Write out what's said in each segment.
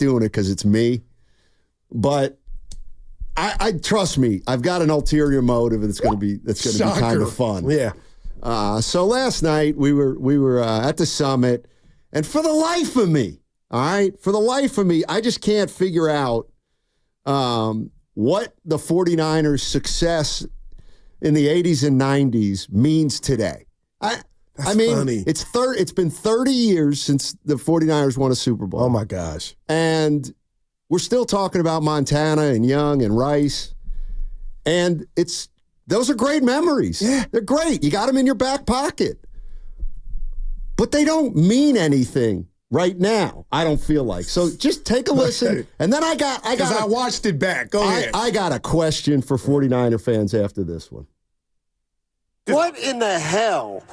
doing it because it's me. But I trust me, I've got an ulterior motive, and it's going to be kind of fun. Yeah. So last night we were at the summit, and for the life of me, I just can't figure out what the 49ers' success in the 80s and 90s means today. I mean, funny. It's been 30 years since the 49ers won a Super Bowl. Oh, my gosh. And we're still talking about Montana and Young and Rice. And those are great memories. Yeah. They're great. You got them in your back pocket. But they don't mean anything right now, I don't feel like. So just take a listen. And then I watched it back. Go ahead. I got a question for 49er fans after this one. What in the hell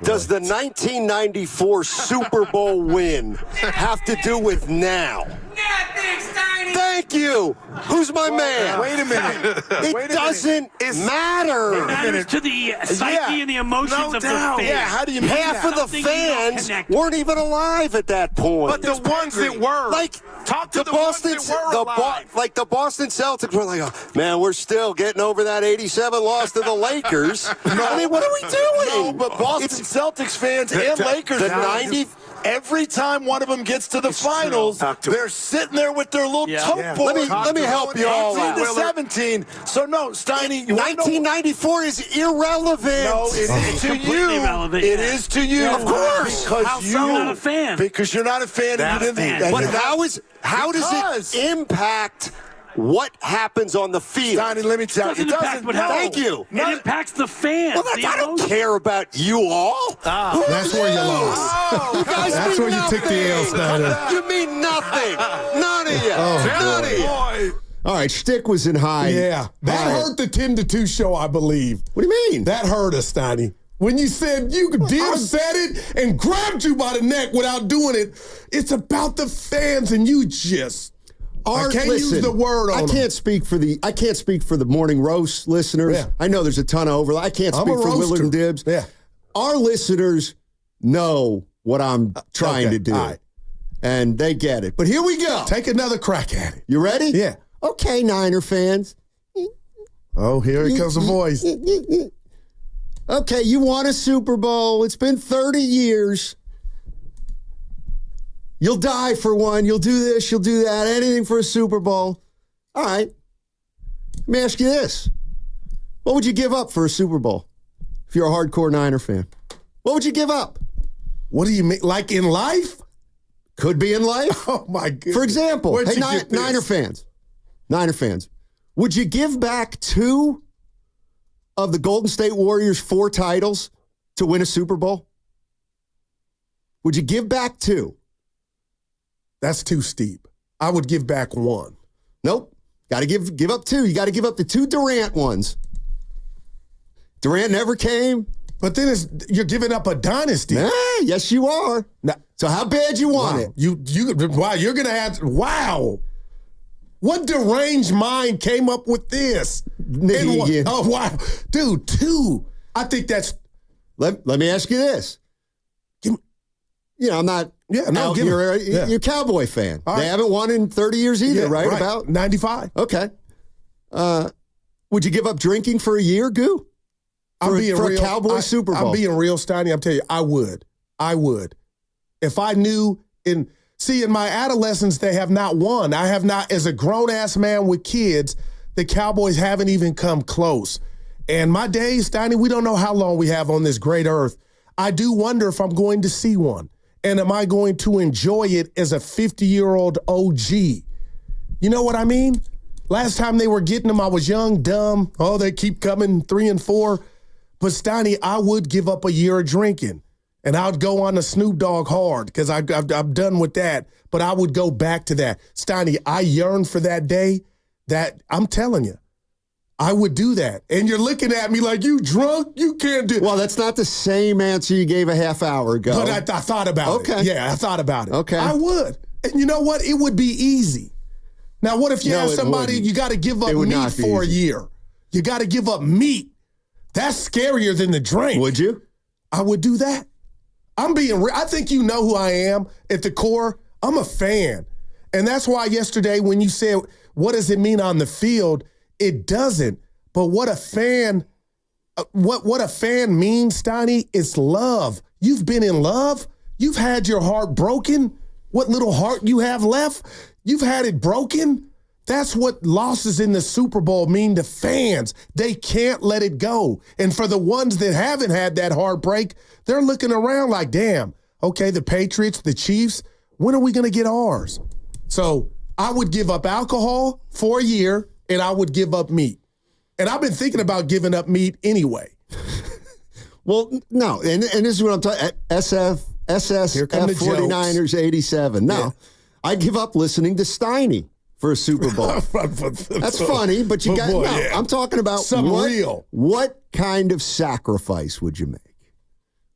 does the 1994 Super Bowl win have to do with now? Nothing, Steiny. Thank you. Who's my man? Wait a minute. It doesn't matter. It matters to the psyche and the emotions of the fans. Yeah, how do you mean Half of the fans weren't even alive at that point. But the ones that were. Like, talk to the ones that were alive. Like the Boston Celtics were like, oh, man, we're still getting over that 87 loss to the Lakers. I mean, what are we doing? No, but Boston Celtics fans and Lakers the fans, 90 every time one of them gets to the finals, they're sitting there with their little tote board. Let me help you all out. 18 to 17. So, no, Steiny, 1994 is irrelevant. No, it is to you. Irrelevant. It is to you. Of course. Because How so not a fan? Because you're not a fan. Not a fan. But how does it impact what happens on the field? Steiny, let me tell you. It doesn't. Thank you. It impacts the fans. Well, I don't care about you all. That's where you lost. You guys That's mean where you took the L, Steiner. You mean nothing. None of you. None of you. All right, Stick was in high. Yeah. That hurt the 10-2 show, I believe. What do you mean? That hurt us, Steiny. When you said said it and grabbed you by the neck without doing it, it's about the fans, and you just I can't use the word on I can't speak for the morning roast listeners. Yeah. I know there's a ton of overlap. I can't speak for Willard and Dibbs. Yeah. Our listeners know what I'm trying to do. All right. And they get it. But here we go. Take another crack at it. You ready? Yeah. Okay, Niner fans. Oh, here comes the voice. Okay, you won a Super Bowl. It's been 30 years. You'll die for one. You'll do this. You'll do that. Anything for a Super Bowl. All right. Let me ask you this. What would you give up for a Super Bowl if you're a hardcore Niner fan? What would you give up? What do you mean? Like in life? Could be in life. Oh, my goodness. For example, Where'd hey, you get this? Niner fans, would you give back 2 of the Golden State Warriors' 4 titles to win a Super Bowl? Would you give back 2? That's too steep. I would give back 1. Nope. Got to give up 2. You got to give up the 2 Durant ones. Durant never came. But then you're giving up a dynasty. Yes, you are. Now, so how bad you want it? You're going to have, what deranged mind came up with this? Oh, wow. Dude, 2. I think that's. Let me ask you this. I'm not out here. You're a Cowboy fan. Right. They haven't won in 30 years either, right? About 95. Okay. Would you give up drinking for a year, Goo? For a Cowboy Super Bowl? I'm being real, Steiny. I'm telling you, I would. If I knew in my adolescence, they have not won. I have not, as a grown-ass man with kids, the Cowboys haven't even come close. And my days, Steiny, we don't know how long we have on this great earth. I do wonder if I'm going to see one. And am I going to enjoy it as a 50-year-old OG? You know what I mean? Last time they were getting them, I was young, dumb. Oh, they keep coming 3 and 4. But, Steiny, I would give up a year of drinking. And I'd go on the Snoop Dogg hard because I'm done with that. But I would go back to that. Steiny, I yearn for that day that I'm telling you. I would do that. And you're looking at me like, you drunk? You can't do it. Well, that's not the same answer you gave a half hour ago. But I thought about it. Yeah, I thought about it. Okay. I would. And you know what? It would be easy. Now, what if you have somebody, you got to give up meat for a year? You got to give up meat. That's scarier than the drink. Would you? I would do that. I'm being real. I think you know who I am at the core. I'm a fan. And that's why yesterday when you said, what does it mean on the field? It doesn't. But what a fan means, Steiny, is love. You've been in love. You've had your heart broken. What little heart you have left, you've had it broken. That's what losses in the Super Bowl mean to fans. They can't let it go. And for the ones that haven't had that heartbreak, they're looking around like, damn, okay, the Patriots, the Chiefs, when are we going to get ours? So I would give up alcohol for a year, and I would give up meat. And I've been thinking about giving up meat anyway. Well, no, and this is what I'm talking F49ers 87. No, Yeah. I give up listening to Steiny for a Super Bowl. That's funny, but you got yeah. I'm talking about something real. What kind of sacrifice would you make?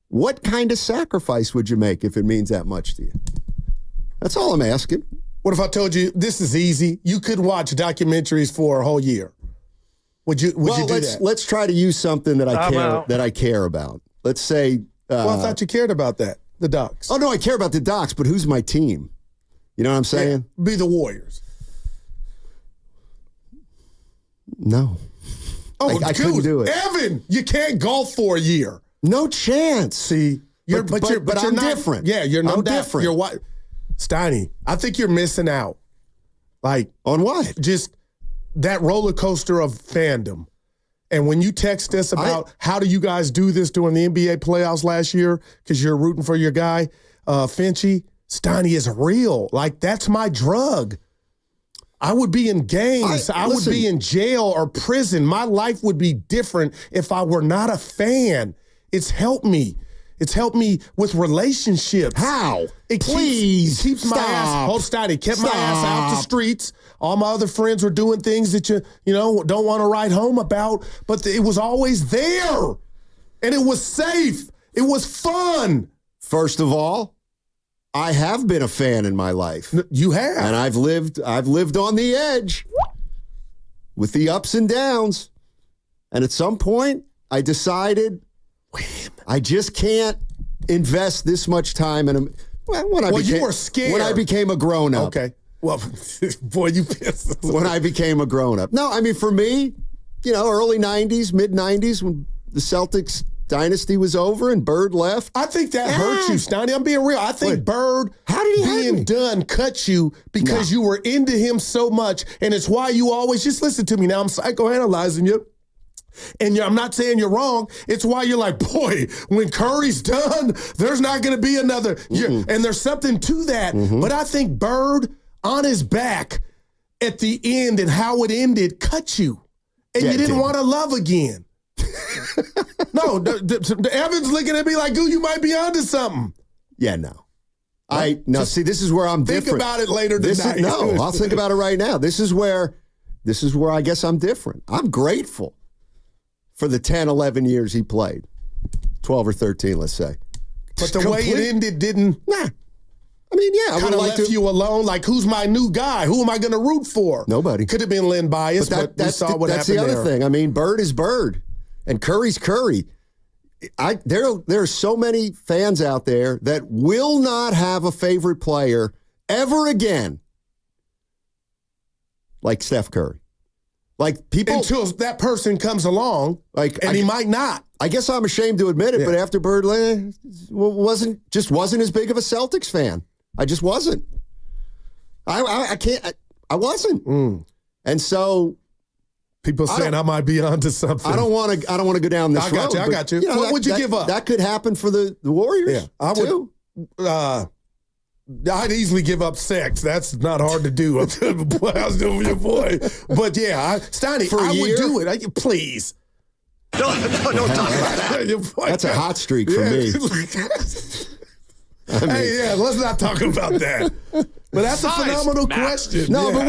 What kind of sacrifice would you make if it means that much to you? That's all I'm asking. What if I told you this is easy? You could watch documentaries for a whole year. Would you do that? Let's try to use something that I care about. Let's say. Well, I thought you cared about that. The Ducks. Oh no, I care about the Ducks, but who's my team? You know what I'm saying? Yeah, be the Warriors. No. Oh, I couldn't do it. Evan, you can't golf for a year. No chance. See, but I'm not different. Yeah, you're no I'm doubt. different. You're what? Steiny, I think you're missing out. Like on what? Just that roller coaster of fandom. And when you text us about how do you guys do this during the NBA playoffs last year because you're rooting for your guy, Finchie, Steiny is real. Like, that's my drug. I would be in gangs. I would be in jail or prison. My life would be different if I were not a fan. It's helped me. It's helped me with relationships. How? It keeps my ass. Hold Steiny. Kept my ass out the streets. All my other friends were doing things that you don't want to write home about, but it was always there, and it was safe. It was fun. First of all, I have been a fan in my life. You have, and I've lived on the edge with the ups and downs, and at some point, I decided I just can't invest this much time in them. You were scared when I became a grown up. Okay. Well, boy, you pissed. When I became a grown-up. No, I mean, for me, early 90s, mid-90s, when the Celtics dynasty was over and Bird left. I think that hurt you, Steiny. I'm being real. I think Bird being done cut you because you were into him so much, and it's why you always, just listen to me now, I'm psychoanalyzing you. And I'm not saying you're wrong. It's why you're like, boy, when Curry's done, there's not going to be another. And there's something to that. Mm-hmm. But I think Bird on his back at the end and how it ended cut you. And you didn't want to love again. No, the Evans looking at me like, ooh, you might be onto something. Yeah, no. See, this is where I'm different. Think about it later tonight. I'll think about it right now. This is where I guess I'm different. I'm grateful for the 10, 11 years he played. 12 or 13, let's say. But the way it ended didn't... Nah. I mean, yeah. I kind of left you alone. Like, who's my new guy? Who am I going to root for? Nobody. Could have been Lynn Bias, but we saw what happened there. That's the other thing. I mean, Bird is Bird, and Curry's Curry. There are so many fans out there that will not have a favorite player ever again like Steph Curry. Like, people... Until that person comes along, he might not. I guess I'm ashamed to admit it, but after Bird wasn't as big of a Celtics fan. I just wasn't. I wasn't. And so people saying I might be onto something. I don't want to go down this road. I got you. What would you give up? That could happen for the Warriors. Yeah, I would too. I'd easily give up sex. That's not hard to do. I was doing with your boy. But yeah, Steiny, I would do it. Please. No, don't talk about that. That's a hot streak for me. Hey, let's not talk about that. But that's a phenomenal question. No, but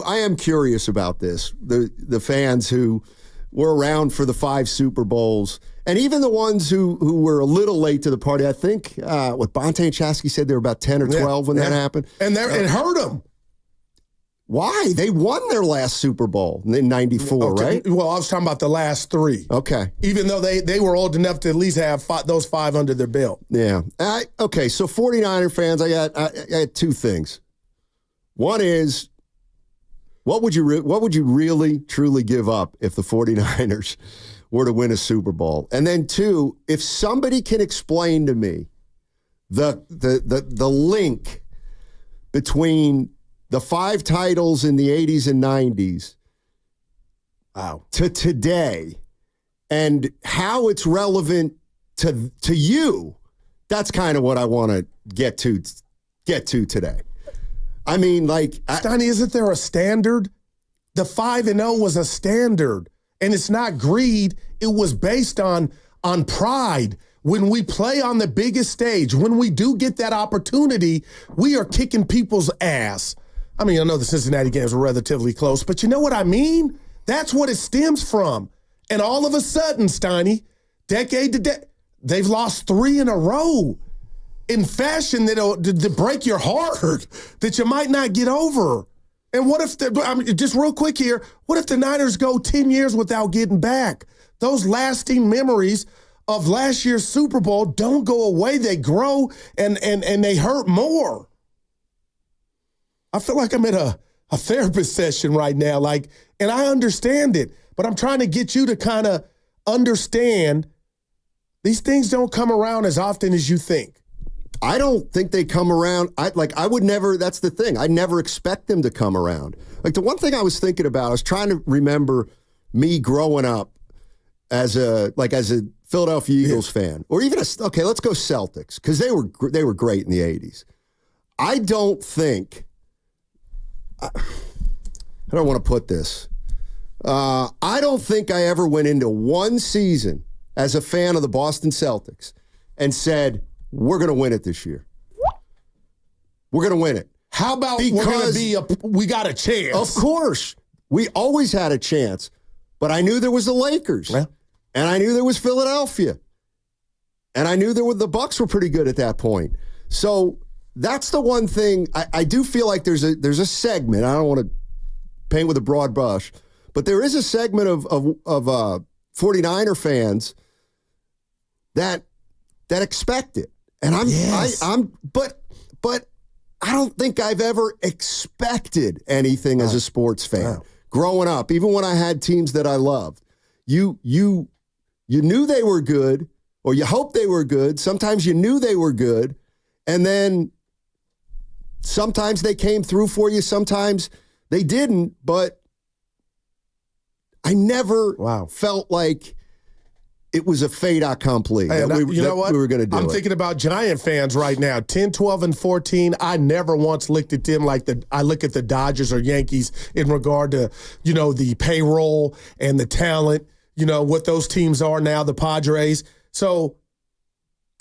I am curious about this. The fans who were around for the 5 Super Bowls, and even the ones who were a little late to the party. I think what Bonte and Chasky said, they were about 10 or 12 when that happened. And it hurt them. Why? They won their last Super Bowl in 94, right? Well, I was talking about the last 3. Okay. Even though they were old enough to at least have those 5 under their belt. Yeah. Okay, so 49er fans, I got 2 things. One is, what would you really, truly give up if the 49ers were to win a Super Bowl? And then 2, if somebody can explain to me the link between the 5 titles in the 80s and 90s to today and how it's relevant to you, that's kind of what I want to get to today. I mean, like, Steiny, isn't there a standard? The 5-0 was a standard, and it's not greed. It was based on pride. When we play on the biggest stage, when we do get that opportunity, we are kicking people's ass. I mean, I know the Cincinnati games were relatively close, but you know what I mean? That's what it stems from. And all of a sudden, Steiny, decade to decade, they've lost 3 in a row in fashion that'll to break your heart, that you might not get over. And what if, just real quick here, what if the Niners go 10 years without getting back? Those lasting memories of last year's Super Bowl don't go away. They grow and they hurt more. I feel like I'm at a therapist session right now, and I understand it, but I'm trying to get you to kind of understand these things don't come around as often as you think. I don't think they come around. I would never, that's the thing. I never expect them to come around. Like, the one thing I was thinking about, I was trying to remember me growing up as a Philadelphia Eagles fan, or even let's go Celtics, because they were great in the 80s. I don't think, I don't want to put this. I don't think I ever went into one season as a fan of the Boston Celtics and said, we're going to win it this year. We're going to win it. How about we got a chance? Of course. We always had a chance. But I knew there was the Lakers. Yeah. And I knew there was Philadelphia. And I knew the Bucks were pretty good at that point. So that's the one thing. I do feel like there's a segment. I don't want to paint with a broad brush, but there is a segment of 49er fans that expect it. And but I don't think I've ever expected anything as a sports fan. Wow. Growing up, even when I had teams that I loved, you knew they were good, or you hoped they were good. Sometimes you knew they were good, and then sometimes they came through for you, sometimes they didn't, but I never felt like it was a fait accompli. Hey, we were going to do I'm it. thinking about Giant fans right now, 10, 12, and 14. I never once looked at them like I look at the Dodgers or Yankees in regard to, the payroll and the talent, what those teams are now, the Padres. So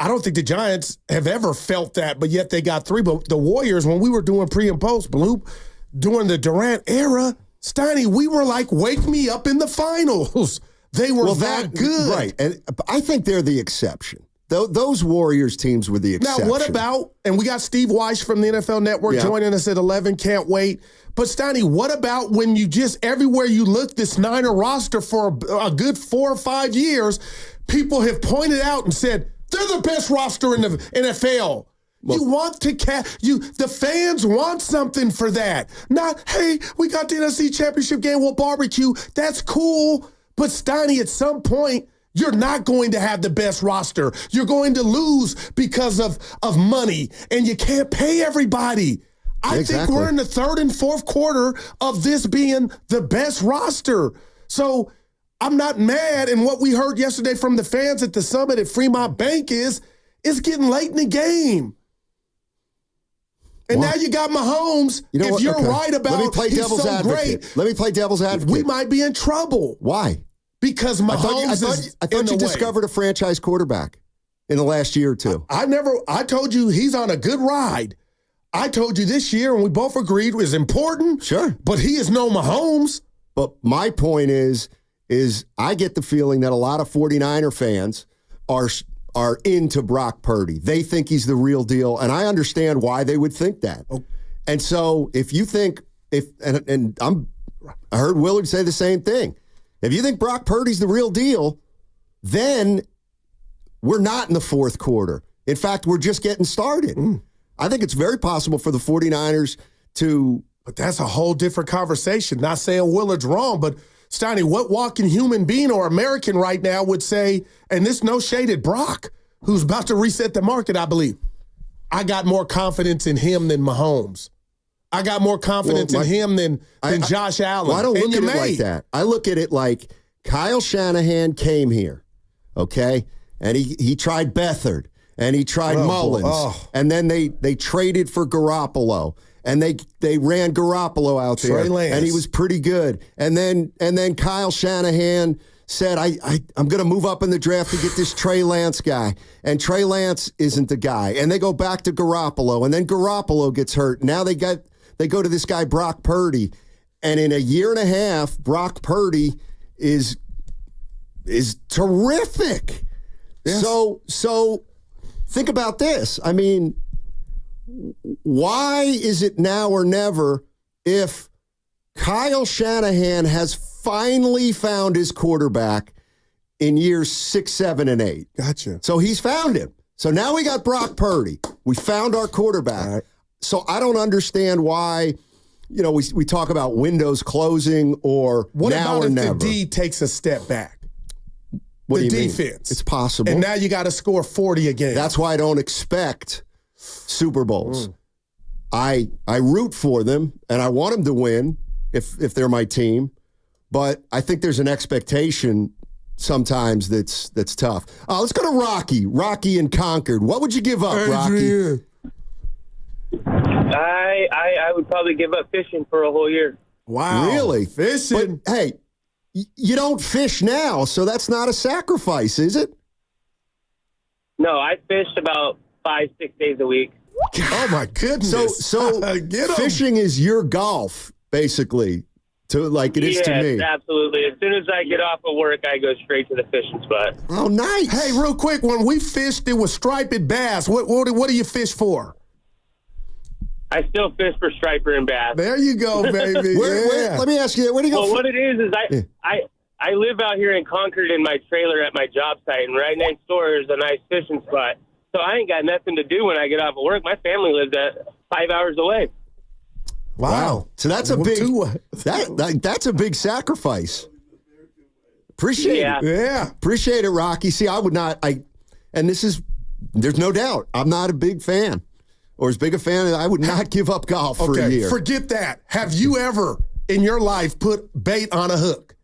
I don't think the Giants have ever felt that, but yet they got 3. But the Warriors, when we were doing pre and post, during the Durant era, Steiny, we were like, wake me up in the finals. They were that good. Right. And I think they're the exception. Those Warriors teams were the exception. Now, what about, and we got Steve Weiss from the NFL Network joining us at 11, can't wait. But, Steiny, what about when you just, everywhere you look, this Niner roster for a good 4 or 5 years, people have pointed out and said, they're the best roster in the NFL. Well, you want to the fans want something for that. Not, hey, we got the NFC Championship game, we'll barbecue. That's cool. But, Steiny, at some point, you're not going to have the best roster. You're going to lose because of money, and you can't pay everybody. I think we're in the 3rd and 4th quarter of this being the best roster. So I'm not mad. And what we heard yesterday from the fans at the summit at Fremont Bank is it's getting late in the game. And now you got Mahomes. If you're right about Let me play devil's advocate. Great, let me play devil's advocate. We might be in trouble. Why? Because Mahomes I thought you discovered a franchise quarterback in the last year or two. I told you he's on a good ride. I told you this year, and we both agreed, was important. Sure. But he is no Mahomes. But my point is I get the feeling that a lot of 49er fans are into Brock Purdy. They think he's the real deal, and I understand why they would think that. Oh. And so if you think I heard Willard say the same thing. If you think Brock Purdy's the real deal, then we're not in the fourth quarter. In fact, we're just getting started. I think it's very possible for the 49ers to... But that's a whole different conversation. Not saying Willard's wrong, but Steiny, what walking human being or American right now would say, and this no shade at Brock, who's about to reset the market, I believe, I got more confidence in him than Mahomes. I got more confidence in him than Josh Allen. Well, I don't look at it like that. I look at it like Kyle Shanahan came here, okay? And he tried Beathard, and he tried Mullins, and then they traded for Garoppolo. And they ran Garoppolo out there, and he was pretty good. And then Kyle Shanahan said, I'm going to move up in the draft to get this Trey Lance guy. And Trey Lance isn't the guy. And they go back to Garoppolo, and then Garoppolo gets hurt. Now they go to this guy, Brock Purdy. And in a year and a half, Brock Purdy is terrific. Yes. So think about this. I mean, why is it now or never if Kyle Shanahan has finally found his quarterback in years 6, 7, and 8? Gotcha. So he's found him. So now we got Brock Purdy. We found our quarterback. Right. So I don't understand why, we talk about windows closing or what now about or if never. The D takes a step back? What the do you defense. Mean? It's possible. And now you got to score 40 a game. That's why I don't expect Super Bowls. I root for them, and I want them to win if they're my team. But I think there's an expectation sometimes that's tough. Let's go to Rocky. Rocky in Concord. What would you give up, Rocky? I would probably give up fishing for a whole year. Wow. Really? Fishing? But, hey, you don't fish now, so that's not a sacrifice, is it? No, I fished about 5-6 days a week. Oh, my goodness. So fishing is your golf, basically, like it is to me. Yes, absolutely. As soon as I get off of work, I go straight to the fishing spot. Oh, nice. Hey, real quick, when we fished, it was striped bass. What do you fish for? I still fish for striper and bass. There you go, baby. Where, let me ask you, where do you go? Well, what it is I live out here in Concord in my trailer at my job site, and right next door is a nice fishing spot. So I ain't got nothing to do when I get off of work. My family lives at 5 hours away. Wow. So that's a that's a big sacrifice. Appreciate it. Yeah. Appreciate it, Rocky. See, I would not and there's no doubt, I'm not a big fan. Or as big a fan as I would not give up golf for a year. Forget that. Have you ever in your life put bait on a hook?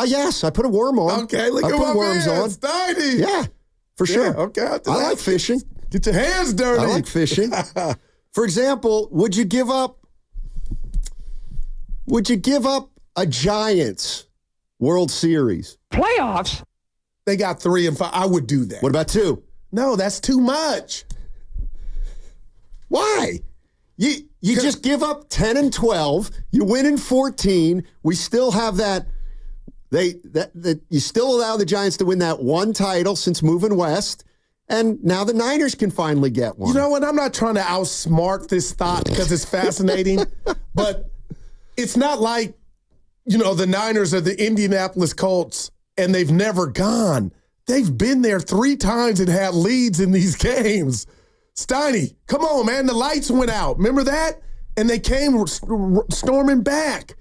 Yes, I put a worm on. Okay, look at my worms on. Steiny. Yeah, for sure. Yeah, okay. I like fishing. Get your hands dirty. I like fishing. For example, would you give up a Giants World Series? Playoffs? They got 3 and 5. I would do that. What about 2? No, that's too much. Why? You just give up 10 and 12. You win in 14. We still have that. You still allow the Giants to win that one title since moving west, and now the Niners can finally get one. You know what? I'm not trying to outsmart this thought because it's fascinating, but it's not like the Niners are the Indianapolis Colts and they've never gone. They've been there 3 times and had leads in these games. Steiny, come on, man. The lights went out. Remember that? And they came storming back.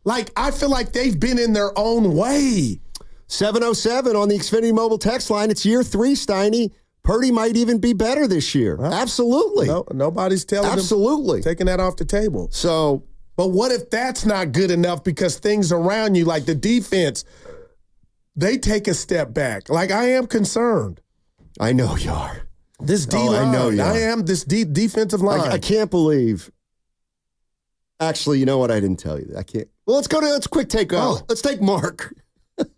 Like, I feel like they've been in their own way. 707 on the Xfinity Mobile text line. It's year 3, Steiny. Purdy might even be better this year. Huh? Absolutely. No, nobody's telling Absolutely. them. Taking that off the table. So, but what if that's not good enough because things around you, like the defense, they take a step back? Like, I am concerned. I know you are. This D-line. I know you are. I am this defensive line. I can't believe. Actually, you know what? I didn't tell you that. I can't. Well, let's quick take. Let's take Mark.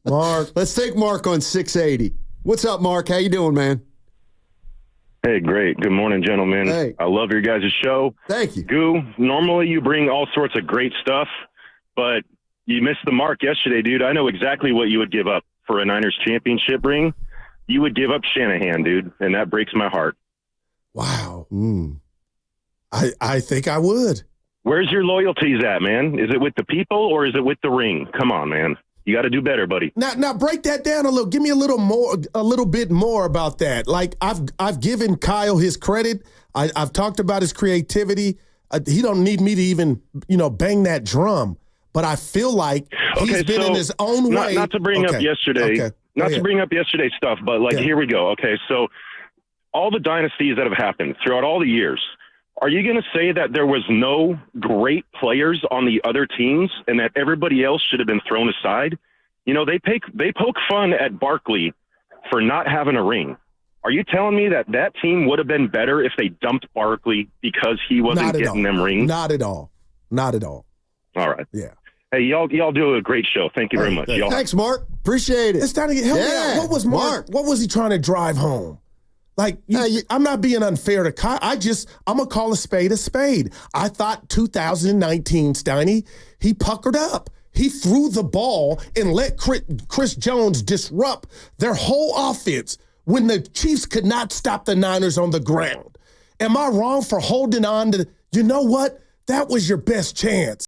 Let's take Mark on 680. What's up, Mark? How you doing, man? Hey, great. Good morning, gentlemen. Hey. I love your guys' show. Thank you. Goo, normally you bring all sorts of great stuff, but you missed the mark yesterday, dude. I know exactly what you would give up for a Niners championship ring. You would give up Shanahan, dude, and that breaks my heart. Wow. I think I would. Where's your loyalties at, man? Is it with the people or is it with the ring? Come on, man. You got to do better, buddy. Now break that down a little. Give me a little bit more about that. Like I've given Kyle his credit. I've talked about his creativity. He don't need me to even bang that drum. But I feel like he's been in his own way. Not to bring up yesterday. Okay. Not to bring up yesterday's stuff, but here we go. Okay, so all the dynasties that have happened throughout all the years. Are you going to say that there was no great players on the other teams and that everybody else should have been thrown aside? They poke fun at Barkley for not having a ring. Are you telling me that team would have been better if they dumped Barkley because he wasn't getting them rings? Not at all. Not at all. All right. Yeah. Hey, y'all do a great show. Thank you very much. Thanks, Mark. Appreciate it. It's time to help me out. What was Mark? What was he trying to drive home? Like, I'm not being unfair to Kyle. I'm going to call a spade a spade. I thought 2019, Steiny, he puckered up. He threw the ball and let Chris Jones disrupt their whole offense when the Chiefs could not stop the Niners on the ground. Am I wrong for holding on to, you know what? That was your best chance.